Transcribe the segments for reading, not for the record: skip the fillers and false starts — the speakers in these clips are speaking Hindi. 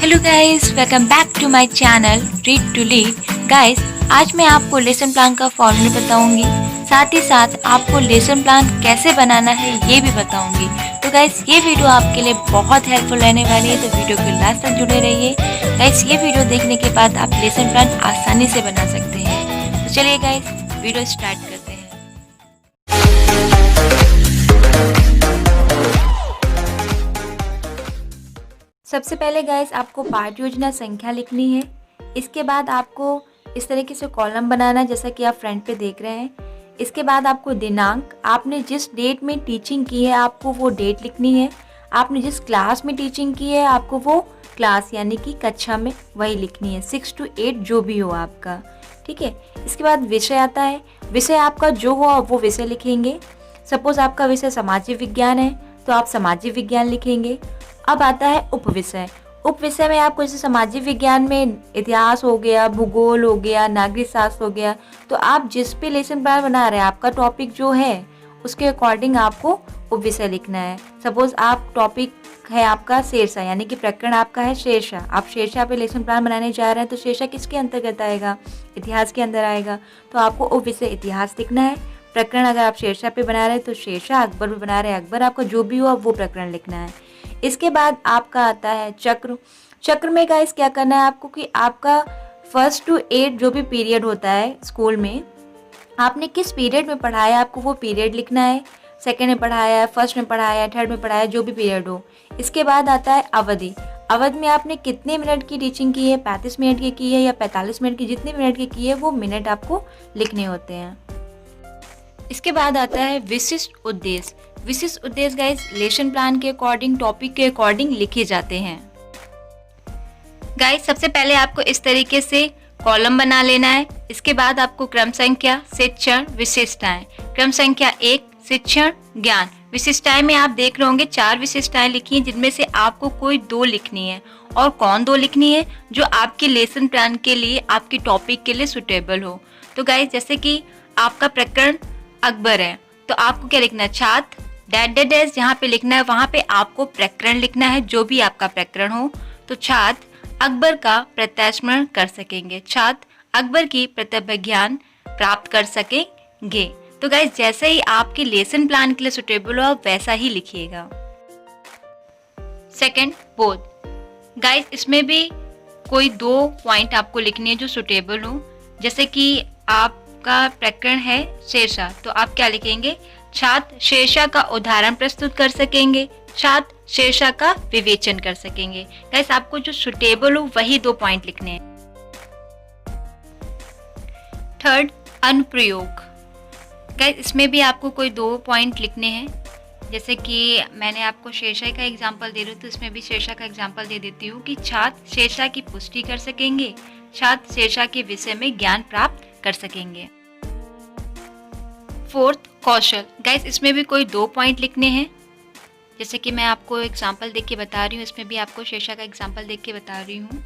Hello guys, welcome back to my channel read to lead. Guys, आज मैं आपको लेसन प्लान का फॉर्मूला बताऊंगी, साथ ही साथ आपको लेसन प्लान कैसे बनाना है ये भी बताऊंगी। तो गाइस, ये वीडियो आपके लिए बहुत हेल्पफुल रहने वाली है, तो वीडियो के लास्ट तक जुड़े रहिए। गाइस, ये वीडियो देखने के बाद आप लेसन प्लान आसानी से बना सकते हैं। तो चलिए गाइस, वीडियो स्टार्ट करते हैं। सबसे पहले गाइस, आपको पाठ योजना संख्या लिखनी है। इसके बाद आपको इस तरीके से कॉलम बनाना है, जैसा कि आप फ्रंट पे देख रहे हैं। इसके बाद आपको दिनांक, आपने जिस डेट में टीचिंग की है आपको वो डेट लिखनी है। आपने जिस क्लास में टीचिंग की है आपको वो क्लास यानी कि कक्षा में वही लिखनी है, 6 to 8 जो भी हो आपका, ठीक है। इसके बाद विषय आता है। विषय आपका जो हो वो विषय लिखेंगे। सपोज आपका विषय सामाजिक विज्ञान है तो आप सामाजिक विज्ञान लिखेंगे। अब आता है उपविषय। उपविषय में आपको जैसे सामाजिक विज्ञान में इतिहास हो गया, भूगोल हो गया, नागरिक शास्त्र हो गया, तो आप जिस पे लेसन प्लान बना रहे हैं आपका टॉपिक जो है उसके अकॉर्डिंग आपको उपविषय लिखना है। सपोज आप टॉपिक है आपका शेरशाह यानी कि प्रकरण आपका है शेरशाह, आप शेरशाह पे लेसन प्लान बनाने जा रहे हैं तो शेरशाह किसके अंतर्गत आएगा? इतिहास के अंदर आएगा। तो आपको उपविषय इतिहास लिखना है। प्रकरण अगर आप शेरशाह पे बना रहे हैं तो शेरशाह, अकबर पे बना रहे हैं अकबर, आपका जो भी हो वो प्रकरण लिखना है। इसके बाद आपका आता है चक्र। चक्र में गाइस क्या करना है आपको कि आपका 1 to 8 जो भी पीरियड होता है स्कूल में, आपने किस पीरियड में पढ़ाया आपको वो पीरियड लिखना है। सेकंड में पढ़ाया है, फर्स्ट में पढ़ाया है, थर्ड में पढ़ाया, जो भी पीरियड हो। इसके बाद आता है अवधि। अवधि में आपने कितने मिनट की टीचिंग की है, 35 मिनट की है या 45 मिनट की, जितने मिनट की है वो मिनट आपको लिखने होते हैं। इसके बाद आता है विशिष्ट उद्देश्य। विशिष्ट उद्देश्य गाइस लेसन प्लान के अकॉर्डिंग, टॉपिक के अकॉर्डिंग लिखे जाते हैं। गाइस, सबसे पहले आपको इस तरीके से कॉलम बना लेना है। इसके बाद आपको क्रम संख्या, शिक्षण, विशेषताएं। क्रम संख्या 1 शिक्षण ज्ञान। विशेषताएं में आप देख रहे होंगे 4 विशेषताएं लिखी हैं, जिनमें से आपको कोई 2 लिखनी है। और कौन 2 लिखनी है? जो आपके लेसन प्लान के लिए, आपके टॉपिक के लिए सुटेबल हो। तो गाइस, जैसे कि आपका प्रकरण अकबर है तो आपको क्या लिखना है? छात्र डैश जहाँ पे लिखना है वहां पे आपको प्रकरण लिखना है, जो भी आपका प्रकरण हो। तो छात्र अकबर का प्रत्यास्मरण कर सकेंगे, छात्र अकबर की प्रतिभा ज्ञान प्राप्त कर सकेंगे। तो गाइस, जैसे ही आपके लेसन प्लान के लिए सुटेबल हो आप वैसा ही लिखिएगा। सेकंड, बोध। गाइस, इसमें भी कोई 2 पॉइंट आपको लिखने हैं जो सुटेबल हो। जैसे कि आपका प्रकरण है शेरशाह तो आप क्या लिखेंगे? छात्र शेरशाह का उदाहरण प्रस्तुत कर सकेंगे, छात्र शेरशाह का विवेचन कर सकेंगे। गाइस, आपको जो सुटेबल हो वही 2 पॉइंट लिखने हैं। थर्ड, अनुप्रयोग। गाइस, इसमें भी आपको कोई 2 पॉइंट लिखने हैं। जैसे कि मैंने आपको शेरशाह का एग्जाम्पल दे रही हूँ तो इसमें भी शेरशाह का एग्जाम्पल दे देती हूँ कि छात्र शेरशाह की पुष्टि कर सकेंगे, छात्र शेरशाह के विषय में ज्ञान प्राप्त कर सकेंगे। फोर्थ, कौशल। गाइस, इसमें भी कोई 2 पॉइंट लिखने हैं। जैसे कि मैं आपको एग्जाम्पल देख के बता रही हूँ, इसमें भी आपको शेरशाह का एग्जाम्पल देख के बता रही हूँ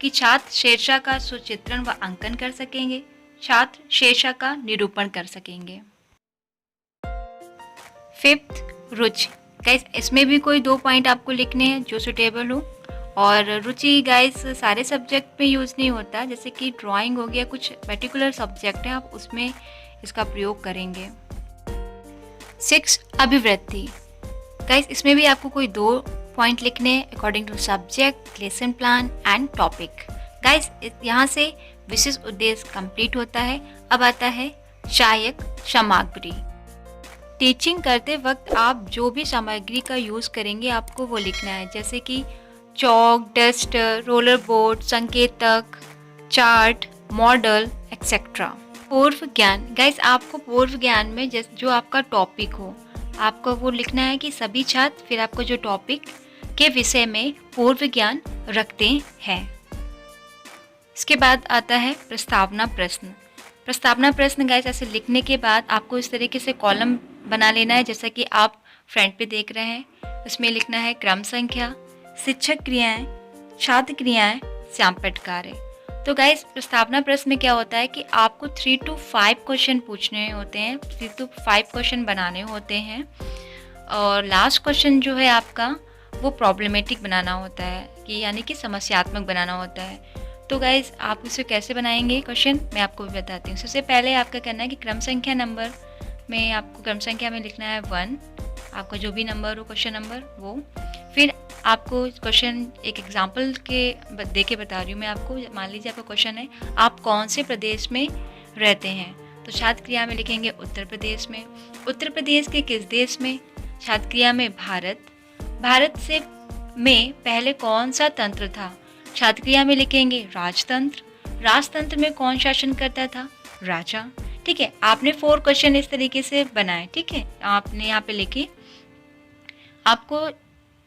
कि छात्र शेरशाह का सुचित्रण व अंकन कर सकेंगे, छात्र शेरशाह का निरूपण कर सकेंगे। फिफ्थ, रुचि। गाइस, इसमें भी कोई 2 पॉइंट आपको लिखने हैं जो सुटेबल हो। और रुचि गाइस सारे सब्जेक्ट में यूज़ नहीं होता, जैसे कि ड्राइंग हो गया, कुछ पर्टिकुलर सब्जेक्ट है आप उसमें इसका प्रयोग करेंगे। 6, अभिवृत्ति। गाइस, इसमें भी आपको कोई 2 पॉइंट लिखने हैं according to subject, lesson plan and topic. Guys, यहाँ से विशिष्ट उद्देश्य कंप्लीट होता है। अब आता है सहायक सामग्री। टीचिंग करते वक्त आप जो भी सामग्री का यूज़ करेंगे आपको वो लिखना है, जैसे कि चौक, डस्टर, रोलर बोर्ड, संकेतक, चार्ट, मॉडल एक्सेट्रा। पूर्व ज्ञान। गाइस, आपको पूर्व ज्ञान में जो आपका टॉपिक हो आपको वो लिखना है कि सभी छात्र फिर आपको जो टॉपिक के विषय में पूर्व ज्ञान रखते हैं। इसके बाद आता है प्रस्तावना प्रश्न। प्रस्तावना प्रश्न गाइस ऐसे लिखने के बाद आपको इस तरीके से कॉलम बना लेना है, जैसा कि आप फ्रंट पे देख रहे हैं। उसमें लिखना है क्रम संख्या, शिक्षक क्रियाएं, छात्र क्रियाएं, श्यामपट्ट कार्य। तो गाइस, प्रस्तावना प्रश्न में क्या होता है कि आपको 3 to 5 क्वेश्चन पूछने होते हैं, 3 to 5 क्वेश्चन बनाने होते हैं। और लास्ट क्वेश्चन जो है आपका वो प्रॉब्लमेटिक बनाना होता है। कि यानी कि समस्यात्मक बनाना होता है। तो गाइज़ आप इसे कैसे बनाएंगे क्वेश्चन, मैं आपको भी बताती हूँ। सबसे पहले आपका करना है कि क्रम संख्या नंबर में आपको क्रम संख्या में लिखना है 1, आपका जो भी नंबर हो क्वेश्चन नंबर वो। फिर आपको क्वेश्चन एक एग्जांपल के दे के बता रही हूँ मैं आपको। मान लीजिए आपका क्वेश्चन है आप कौन से प्रदेश में रहते हैं, तो छात्र क्रिया में लिखेंगे उत्तर प्रदेश में। उत्तर प्रदेश के किस देश में, छात्र क्रिया में भारत। भारत से में पहले कौन सा तंत्र था, छात्र क्रिया में लिखेंगे राजतंत्र। राजतंत्र में कौन शासन करता था, राजा। ठीक है, आपने 4 क्वेश्चन इस तरीके से बनाए। ठीक है, आपने यहाँ पे लिखे, आपको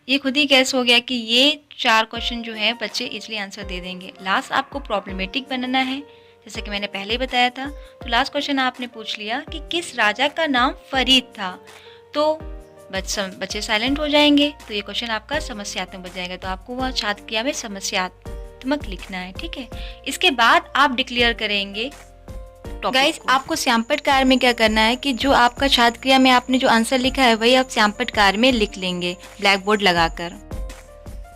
ये खुद ही गैस हो गया कि ये 4 क्वेश्चन जो है बच्चे इजली आंसर दे देंगे। लास्ट आपको प्रॉब्लमेटिक बनाना है, जैसे कि मैंने पहले ही बताया था। तो लास्ट क्वेश्चन आपने पूछ लिया कि किस राजा का नाम फरीद था, तो बच्चे साइलेंट हो जाएंगे, तो ये क्वेश्चन आपका समस्यात्मक बन जाएगा। तो आपको वह छात्र क्रिया में समस्यात्मक लिखना है। ठीक है, इसके बाद आप डिक्लेयर करेंगे गाइस। आपको श्यामपट्ट कार्य में क्या करना है कि जो आपका छात्र क्रिया में आपने जो आंसर लिखा है वही आप श्यामपट्ट कार्य में लिख लेंगे ब्लैक बोर्ड लगाकर।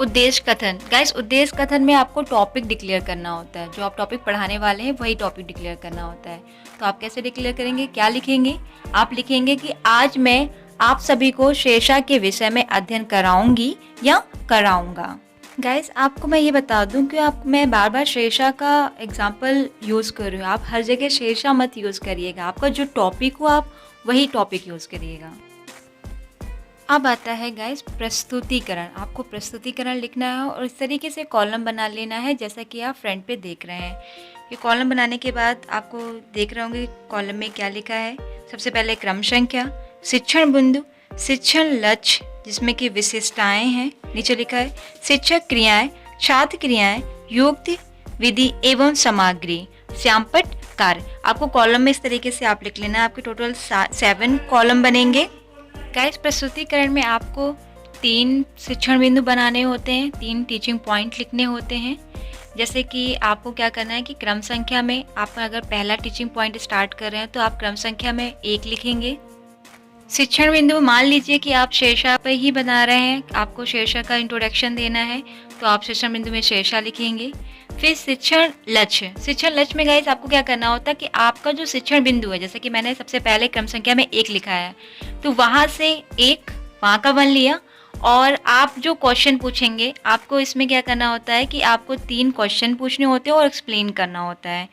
उद्देश्य कथन गाइस, उद्देश्य कथन में आपको टॉपिक डिक्लेयर करना होता है। जो आप टॉपिक पढ़ाने वाले हैं वही टॉपिक डिक्लेयर करना होता है। तो आप कैसे डिक्लेयर करेंगे, क्या लिखेंगे, आप लिखेंगे कि आज मैं आप सभी को शेषा के विषय में अध्ययन कराऊंगी या कराऊंगा। गाइस आपको मैं ये बता दूं कि मैं बार बार शेषा का एग्जाम्पल यूज़ कर रही हूँ। आप हर जगह शेषा मत यूज़ करिएगा, आपका जो टॉपिक हो आप वही टॉपिक यूज़ करिएगा। अब आता है गाइस प्रस्तुतिकरण। आपको प्रस्तुतिकरण लिखना है और इस तरीके से कॉलम बना लेना है जैसा कि आप फ्रंट पे देख रहे हैं। ये कॉलम बनाने के बाद आपको देख रहे होंगे कॉलम में क्या लिखा है। सबसे पहले क्रम संख्या, शिक्षण बिंदु, शिक्षण लक्ष्य जिसमें कि विशिष्टताएं हैं, नीचे लिखा है शिक्षक क्रियाएं, छात्र क्रियाएं, युक्ति, विधि एवं सामग्री, श्यामपट्ट कार्य। आपको कॉलम में इस तरीके से आप लिख लेना है। आपके टोटल 7 कॉलम बनेंगे। गाइस प्रस्तुतिकरण में आपको 3 शिक्षण बिंदु बनाने होते हैं, 3 टीचिंग पॉइंट लिखने होते हैं। जैसे कि आपको क्या करना है कि क्रम संख्या में आप अगर पहला टीचिंग पॉइंट स्टार्ट कर रहे हैं तो आप क्रम संख्या में 1 लिखेंगे। शिक्षण बिंदु मान लीजिए कि आप शेषा पे ही बना रहे हैं, आपको शेषा का इंट्रोडक्शन देना है, तो आप शिक्षण बिंदु में शेषा लिखेंगे। फिर शिक्षण लक्ष्य, शिक्षण लक्ष्य में गाइस आपको क्या करना होता है कि आपका जो शिक्षण बिंदु है, जैसे कि मैंने सबसे पहले क्रम संख्या में 1 लिखा है, तो वहाँ से 1 वहाँ का 1 लिया। और आप जो क्वेश्चन पूछेंगे, आपको इसमें क्या करना होता है कि आपको 3 क्वेश्चन पूछने होते हैं और एक्सप्लेन करना होता है।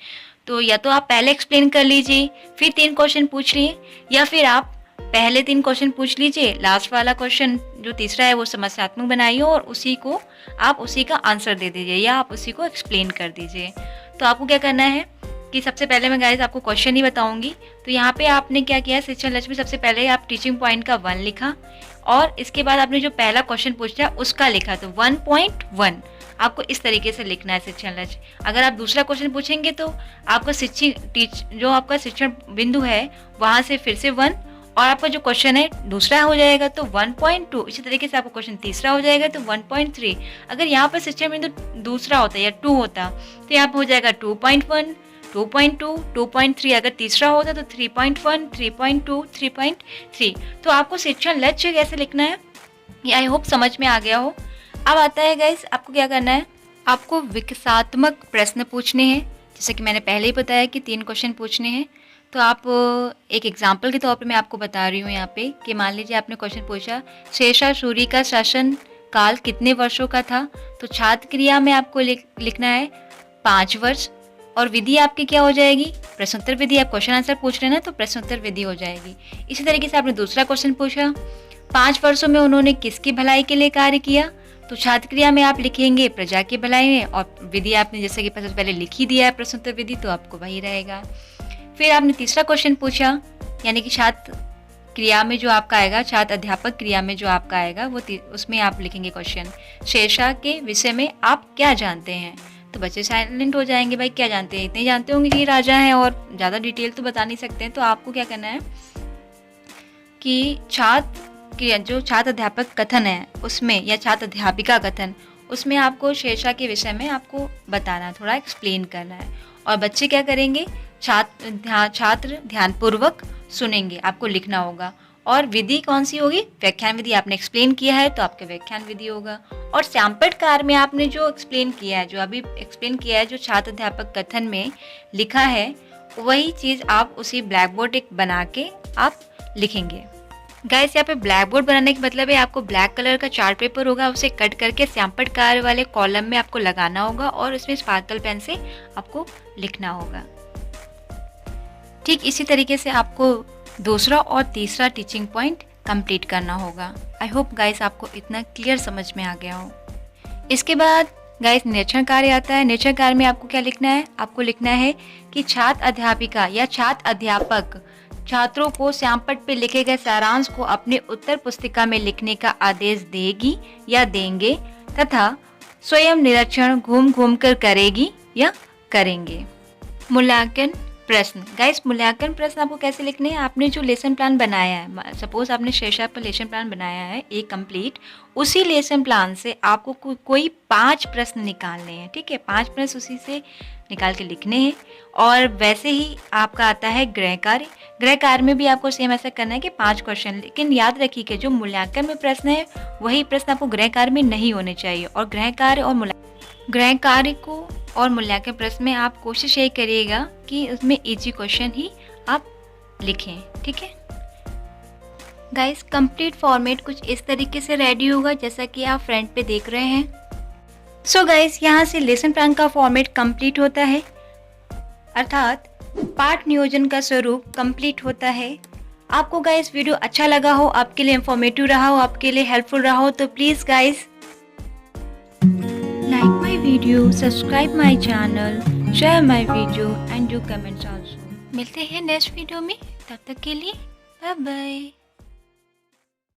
तो या तो आप पहले एक्सप्लेन कर लीजिए फिर 3 क्वेश्चन पूछ लिए, या फिर आप पहले 3 क्वेश्चन पूछ लीजिए, लास्ट वाला क्वेश्चन जो तीसरा है वो समस्यात्मक बनाइए और उसी का आंसर दे दीजिए या आप उसी को एक्सप्लेन कर दीजिए। तो आपको क्या करना है कि सबसे पहले मैं गाइस आपको क्वेश्चन ही बताऊंगी। तो यहाँ पे आपने क्या किया, शिक्षण लक्ष्य में सबसे पहले आप टीचिंग पॉइंट का 1 लिखा और इसके बाद आपने जो पहला क्वेश्चन पूछा उसका लिखा, तो 1.1 आपको इस तरीके से लिखना है शिक्षण लक्ष्य। अगर आप दूसरा क्वेश्चन पूछेंगे तो आपका जो आपका शिक्षण बिंदु है वहाँ से फिर से 1 और आपका जो क्वेश्चन है दूसरा हो जाएगा तो 1.2। इसी तरीके से आपका क्वेश्चन तीसरा हो जाएगा तो 1.3। अगर यहाँ पर शिक्षण बिंदु दूसरा होता या 2 होता तो यहाँ पर हो जाएगा 2.1, 2.2, 2.3। अगर तीसरा होता तो 3.1, 3.2, 3.3। तो आपको शिक्षण लक्ष्य कैसे लिखना है ये आई होप समझ में आ गया हो। अब आता है गाइस आपको क्या करना है, आपको विकासात्मक प्रश्न पूछने हैं। जैसे कि मैंने पहले ही बताया कि 3 क्वेश्चन पूछने हैं। तो आप एक एग्जाम्पल के तौर पे मैं आपको बता रही हूँ यहाँ पे कि मान लीजिए आपने क्वेश्चन पूछा शेषासुरी का शासन काल कितने वर्षों का था, तो छात्र क्रिया में आपको लिखना है 5 वर्ष और विधि आपकी क्या हो जाएगी, प्रश्नोत्तर विधि। आप क्वेश्चन आंसर पूछ रहे हैं ना तो प्रश्नोत्तर विधि हो जाएगी। इसी तरीके से आपने दूसरा क्वेश्चन पूछा 5 वर्षों में उन्होंने किसकी भलाई के लिए कार्य किया, तो छात्र क्रिया में आप लिखेंगे प्रजा की भलाई में और विधि आपने जैसे कि पहले लिख ही दिया है प्रश्नोत्तर विधि तो आपको वही रहेगा। फिर आपने तीसरा क्वेश्चन पूछा यानी कि छात्र क्रिया में जो आपका आएगा, छात्र अध्यापक क्रिया में जो आपका आएगा वो उसमें आप लिखेंगे क्वेश्चन शेषा के विषय में आप क्या जानते हैं। तो बच्चे साइलेंट हो जाएंगे, भाई क्या जानते हैं, इतने जानते होंगे कि राजा हैं और ज़्यादा डिटेल तो बता नहीं सकते हैं। तो आपको क्या करना है कि जो छात्र अध्यापक कथन है उसमें या छात्र अध्यापिका कथन उसमें आपको शेषा के विषय में आपको बताना, थोड़ा एक्सप्लेन करना है। और बच्चे क्या करेंगे, छात्र ध्यानपूर्वक सुनेंगे, आपको लिखना होगा। और विधि कौन सी होगी? व्याख्यान विधि। आपने एक्सप्लेन किया है तो आपका व्याख्यान विधि होगा। और सैंपल कार में आपने जो एक्सप्लेन किया है, जो अभी एक्सप्लेन किया है, जो छात्र अध्यापक कथन में लिखा है, वही चीज़ आप उसी ब्लैक बोर्ड एक बना के आप लिखेंगे। गाइस यहाँ पे ब्लैक बोर्ड बनाने का मतलब है आपको ब्लैक कलर का चार्ट पेपर होगा, उसे कट करके सैंपल कार वाले कॉलम में आपको लगाना होगा और उसमें स्पार्कल पेन से आपको लिखना होगा। ठीक इसी तरीके से आपको दूसरा और तीसरा टीचिंग पॉइंट कंप्लीट करना होगा। आई होप गाइस आपको इतना क्लियर समझ में आ गया हो। इसके बाद गाइस निरीक्षण कार्य आता है। निरीक्षण कार्य में आपको क्या लिखना है? आपको लिखना है कि छात्र अध्यापिका या छात्र अध्यापक छात्रों को श्यामपट्ट पे लिखे गए सारांश को अपने उत्तर पुस्तिका में लिखने का आदेश देगी या देंगे तथा स्वयं निरीक्षण घूम घूम कर करेगी या करेंगे। मूल्यांकन प्रश्न। गाइस मूल्यांकन प्रश्न आपको कैसे लिखने हैं? आपने जो लेसन प्लान बनाया है, सपोज आपने शेषा पर लेसन प्लान बनाया है एक कंप्लीट, उसी लेसन प्लान से आपको कोई 5 प्रश्न निकालने हैं। ठीक है, 5 प्रश्न उसी से निकाल के लिखने हैं। और वैसे ही आपका आता है गृह कार्य। गृह कार्य में भी आपको सेम ऐसा करना है कि 5 क्वेश्चन, लेकिन याद रखिए कि जो मूल्यांकन में प्रश्न है वही प्रश्न आपको गृह कार्य में नहीं होने चाहिए। और गृह कार्य को और मूल्यांकन प्रश्न में आप कोशिश यही करिएगा कि उसमें इजी क्वेश्चन ही आप लिखें। ठीक है गाइस, कंप्लीट फॉर्मेट कुछ इस तरीके से रेडी होगा जैसा कि आप फ्रंट पे देख रहे हैं। सो गाइस, यहाँ से लेसन प्लान का फॉर्मेट कंप्लीट होता है, अर्थात पाठ नियोजन का स्वरूप कंप्लीट होता है। आपको गाइस वीडियो अच्छा लगा हो, आपके लिए इंफॉर्मेटिव रहा हो, आपके लिए हेल्पफुल रहा हो, तो please guys like my video, subscribe my channel, share my video and do comments also। मिलते हैं नेक्स्ट वीडियो में, तब तक के लिए बाय बाय।